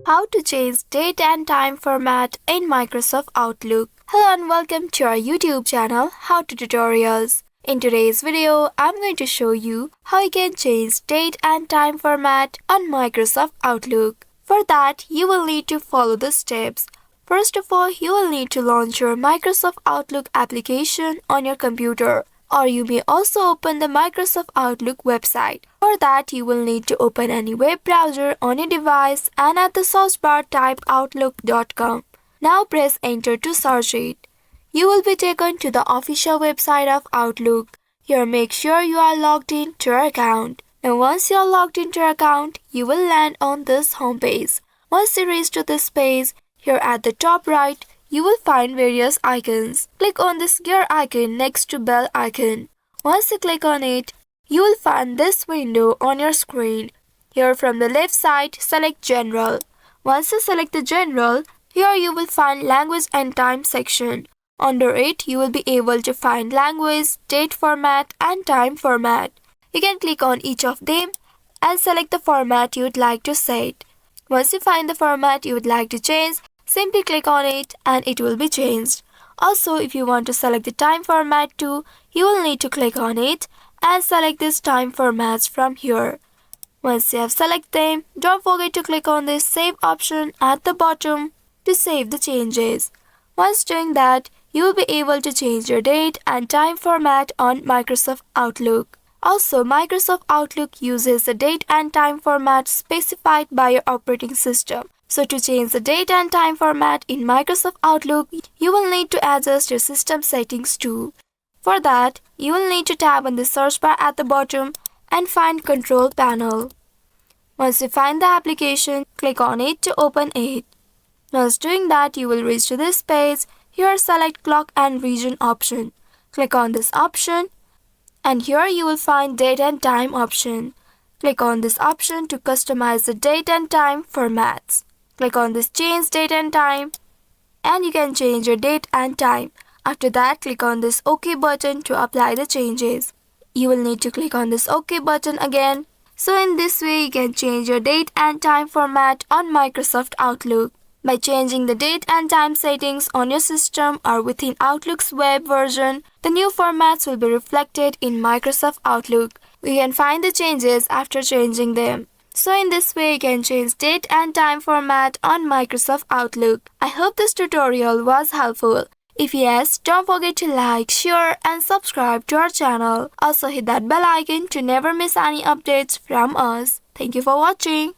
How to change date and time format in Microsoft Outlook. Hello and welcome to our YouTube channel, How to Tutorials. In today's video, I'm going to show you how you can change date and time format on Microsoft Outlook. For that, you will need to follow the steps. First of all, you will need to launch your Microsoft Outlook application on your computer, or you may also open the Microsoft Outlook website. For that, you will need to open any web browser on your device and at the search bar type outlook.com. Now press enter to search it. You will be taken to the official website of Outlook. Here make sure you are logged in to your account. Now once you are logged into your account, you will land on this homepage. Once you reach to this page, here at the top right, you will find various icons. Click on this gear icon next to bell icon. Once you click on it, you will find this window on your screen. Here from the left side, select General. Once you select the General, here you will find Language and Time section. Under it, you will be able to find language, date format and time format. You can click on each of them and select the format you would like to set. Once you find the format you would like to change, simply click on it and it will be changed. Also, if you want to select the time format too, you will need to click on it and select this time formats from here. Once you have selected them, don't forget to click on this save option at the bottom to save the changes. Once doing that, you will be able to change your date and time format on Microsoft Outlook. Also, Microsoft Outlook uses the date and time format specified by your operating system. So to change the date and time format in Microsoft Outlook, you will need to adjust your system settings too. For that, you will need to tap on the search bar at the bottom and find Control Panel. Once you find the application, click on it to open it. Once doing that, you will reach to this page. Here select Clock and Region option. Click on this option and here you will find Date and Time option. Click on this option to customize the date and time formats. Click on this Change Date and Time and you can change your date and time. After that, click on this OK button to apply the changes. You will need to click on this OK button again. So in this way, you can change your date and time format on Microsoft Outlook. By changing the date and time settings on your system or within Outlook's web version, the new formats will be reflected in Microsoft Outlook. We can find the changes after changing them. So in this way, you can change date and time format on Microsoft Outlook. I hope this tutorial was helpful. If yes, don't forget to like, share and subscribe to our channel. Also hit that bell icon to never miss any updates from us. Thank you for watching.